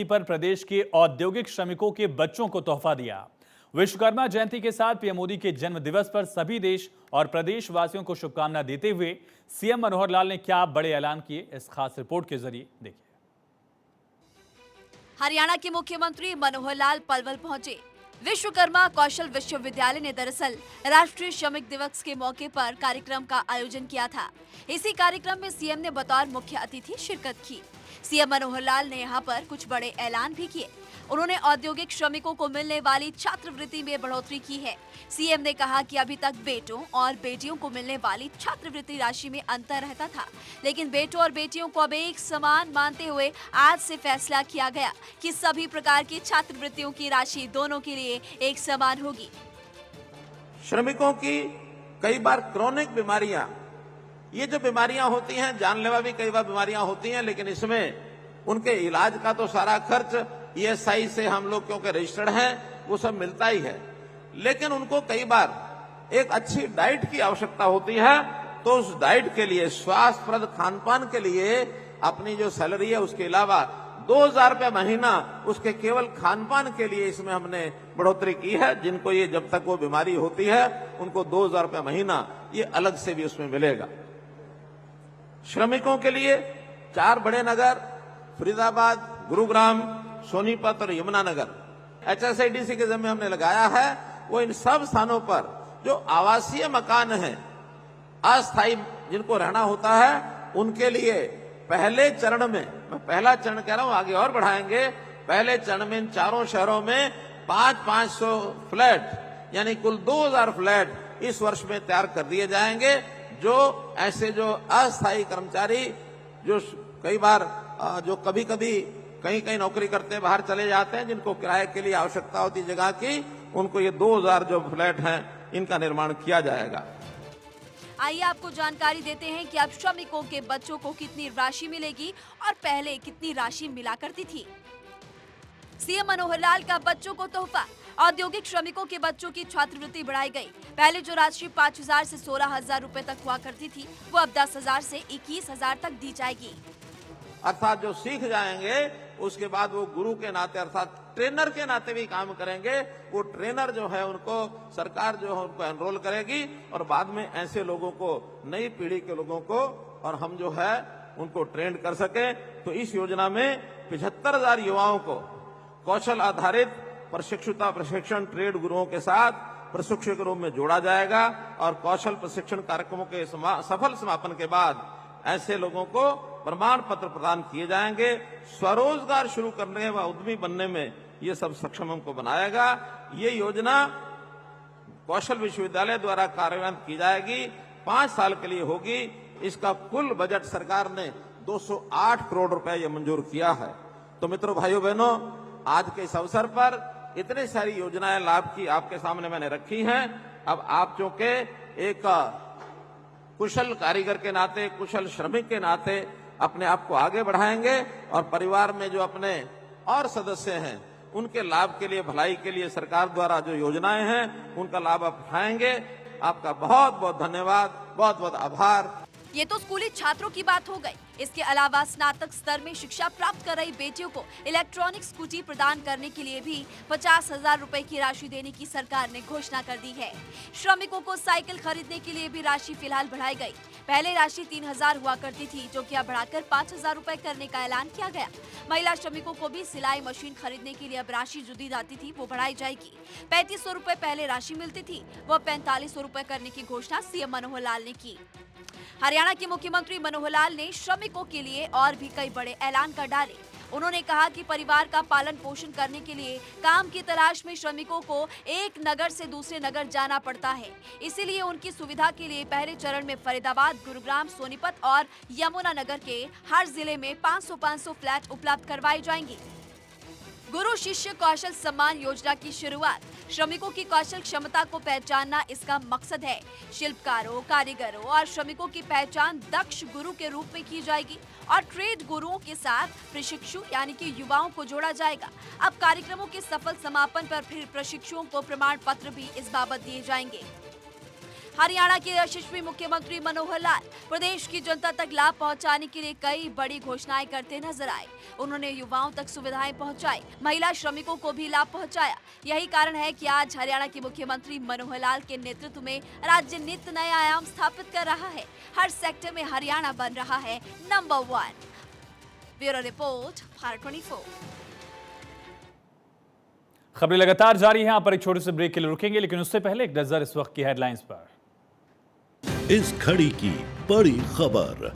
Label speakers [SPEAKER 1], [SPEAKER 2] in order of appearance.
[SPEAKER 1] पर प्रदेश के औद्योगिक श्रमिकों के बच्चों को तोहफा दिया। विश्वकर्मा जयंती के साथ पीएम मोदी के जन्म दिवस पर सभी देश और प्रदेश वासियों को शुभकामना देते हुए सीएम मनोहर लाल ने क्या बड़े ऐलान किए, इस खास रिपोर्ट के जरिए देखिए।
[SPEAKER 2] हरियाणा के मुख्यमंत्री मनोहर लाल पलवल पहुंचे। विश्वकर्मा कौशल विश्वविद्यालय ने दरअसल राष्ट्रीय श्रमिक दिवस के मौके पर कार्यक्रम का आयोजन किया था। इसी कार्यक्रम में सीएम ने बतौर मुख्य अतिथि शिरकत की। सीएम मनोहर लाल ने यहां पर कुछ बड़े ऐलान भी किए। उन्होंने औद्योगिक श्रमिकों को मिलने वाली छात्रवृत्ति में बढ़ोतरी की है। सीएम ने कहा कि अभी तक बेटों और बेटियों को मिलने वाली छात्रवृत्ति राशि में अंतर रहता था, लेकिन बेटों और बेटियों को अब एक समान मानते हुए आज से फैसला किया गया कि सभी प्रकार की छात्रवृत्तियों की राशि दोनों के लिए एक समान होगी।
[SPEAKER 3] श्रमिकों की कई बार क्रोनिक बीमारियां, ये जो बीमारियां होती हैं, जानलेवा भी कई बार बीमारियां होती हैं, लेकिन इसमें उनके इलाज का तो सारा खर्च ईएसआई से हम लोग क्योंकि रजिस्टर्ड हैं वो सब मिलता ही है, लेकिन उनको कई बार एक अच्छी डाइट की आवश्यकता होती है। तो उस डाइट के लिए, स्वास्थ्यप्रद खानपान के लिए अपनी जो सैलरी है उसके अलावा 2,000 रुपये महीना उसके केवल खानपान के लिए इसमें हमने बढ़ोतरी की है। जिनको ये जब तक वो बीमारी होती है उनको 2,000 रुपये महीना ये अलग से भी उसमें मिलेगा। श्रमिकों के लिए 4 बड़े नगर फरीदाबाद, गुरुग्राम, सोनीपत और यमुनानगर एचएसआईडीसी के जिम्मे हमने लगाया है। वो इन सब स्थानों पर जो आवासीय मकान हैं, अस्थायी जिनको रहना होता है, उनके लिए पहले चरण में, मैं पहला चरण कह रहा हूं, आगे और बढ़ाएंगे, पहले चरण में इन चारों शहरों में 500 फ्लैट यानी कुल 2,000 फ्लैट इस वर्ष में तैयार कर दिए जाएंगे। जो ऐसे जो अस्थायी कर्मचारी जो कई बार जो कभी कभी कहीं नौकरी करते बाहर चले जाते हैं, जिनको किराए के लिए आवश्यकता होती जगह की, उनको ये 2,000 जो फ्लैट हैं इनका निर्माण किया जाएगा।
[SPEAKER 2] आइए आपको जानकारी देते हैं कि अब श्रमिकों के बच्चों को कितनी राशि मिलेगी और पहले कितनी राशि मिला करती थी। सीएम मनोहर लाल का बच्चों को तोहफा। औद्योगिक श्रमिकों के बच्चों की छात्रवृत्ति बढ़ाई गई। पहले जो राशि 5,000 से 16,000 रुपए तक हुआ करती थी, वो अब 10,000 से 21,000 तक दी जाएगी।
[SPEAKER 3] अर्थात जो सीख जाएंगे उसके बाद वो गुरु के नाते अर्थात ट्रेनर के नाते भी काम करेंगे। वो ट्रेनर जो है उनको सरकार जो है उनको एनरोल करेगी और बाद में ऐसे लोगों को, नई पीढ़ी के लोगों को, और हम जो है उनको ट्रेन कर सके। तो इस योजना में 75,000 युवाओं को कौशल आधारित प्रशिक्षण ट्रेड गुरुओं के साथ प्रशिक्षक के रूप में जोड़ा जाएगा और कौशल प्रशिक्षण कार्यक्रमों के सफल समापन के बाद ऐसे लोगों को प्रमाण पत्र प्रदान किए जाएंगे। स्वरोजगार शुरू करने व उद्यमी बनने में ये सब सक्षम हमको बनाएगा। ये योजना कौशल विश्वविद्यालय द्वारा कार्यान्वित की जाएगी, 5 साल के लिए होगी। इसका कुल बजट सरकार ने 208 करोड़ रुपए ये मंजूर किया है। तो मित्रों, भाइयों बहनों, आज के इस अवसर पर इतनी सारी योजनाएं लाभ की आपके सामने मैंने रखी हैं। अब आप चूंकि एक कुशल कारीगर के नाते, कुशल श्रमिक के नाते अपने आप को आगे बढ़ाएंगे और परिवार में जो अपने और सदस्य हैं उनके लाभ के लिए, भलाई के लिए सरकार द्वारा जो योजनाएं हैं उनका लाभ आप उठाएंगे। आपका बहुत बहुत धन्यवाद, बहुत बहुत आभार।
[SPEAKER 2] ये तो स्कूली छात्रों की बात हो गई। इसके अलावा स्नातक स्तर में शिक्षा प्राप्त कर रही बेटियों को इलेक्ट्रॉनिक स्कूटी प्रदान करने के लिए भी 50,000 रुपए की राशि देने की सरकार ने घोषणा कर दी है। श्रमिकों को साइकिल खरीदने के लिए भी राशि फिलहाल बढ़ाई गई। पहले राशि 3,000 हुआ करती थी, जो कि अब बढ़ाकर 5,000 रुपए करने का ऐलान किया गया। महिला श्रमिकों को भी सिलाई मशीन खरीदने के लिए अब राशि जो दी जाती थी वो बढ़ाई जाएगी। 3,500 रुपए पहले राशि मिलती थी, वो 4,500 रुपए करने की घोषणा सीएम मनोहर लाल ने की। हरियाणा के मुख्यमंत्री मनोहर लाल ने श्रमिकों के लिए और भी कई बड़े ऐलान कर डाले। उन्होंने कहा कि परिवार का पालन पोषण करने के लिए काम की तलाश में श्रमिकों को एक नगर से दूसरे नगर जाना पड़ता है। इसीलिए उनकी सुविधा के लिए पहले चरण में फरीदाबाद, गुरुग्राम, सोनीपत और यमुनानगर के हर जिले में 500 फ्लैट उपलब्ध करवाए जाएंगे। गुरु शिष्य कौशल सम्मान योजना की शुरुआत। श्रमिकों की कौशल क्षमता को पहचानना इसका मकसद है। शिल्पकारों, कारीगरों और श्रमिकों की पहचान दक्ष गुरु के रूप में की जाएगी और ट्रेड गुरुओं के साथ प्रशिक्षु यानी कि युवाओं को जोड़ा जाएगा। अब कार्यक्रमों के सफल समापन पर फिर प्रशिक्षुओं को प्रमाण पत्र भी इस बाबत दिए जाएंगे। हरियाणा के यशस्वी मुख्यमंत्री मनोहर लाल प्रदेश की जनता तक लाभ पहुंचाने के लिए कई बड़ी घोषणाएं करते नजर आए। उन्होंने युवाओं तक सुविधाएं पहुंचाई, महिला श्रमिकों को भी लाभ पहुंचाया। यही कारण है कि आज हरियाणा के मुख्यमंत्री मनोहर लाल के नेतृत्व में राज्य नित्य नए आयाम स्थापित कर रहा है। हर सेक्टर में हरियाणा बन रहा है नंबर 1। Bureau report, Bharat 24।
[SPEAKER 1] खबरें लगातार जारी हैं। यहाँ पर एक छोटे से ब्रेक के लिए रुकेंगे, लेकिन उससे पहले एक नजर इस वक्त की हेडलाइंस पर।
[SPEAKER 4] इस घड़ी की बड़ी खबर।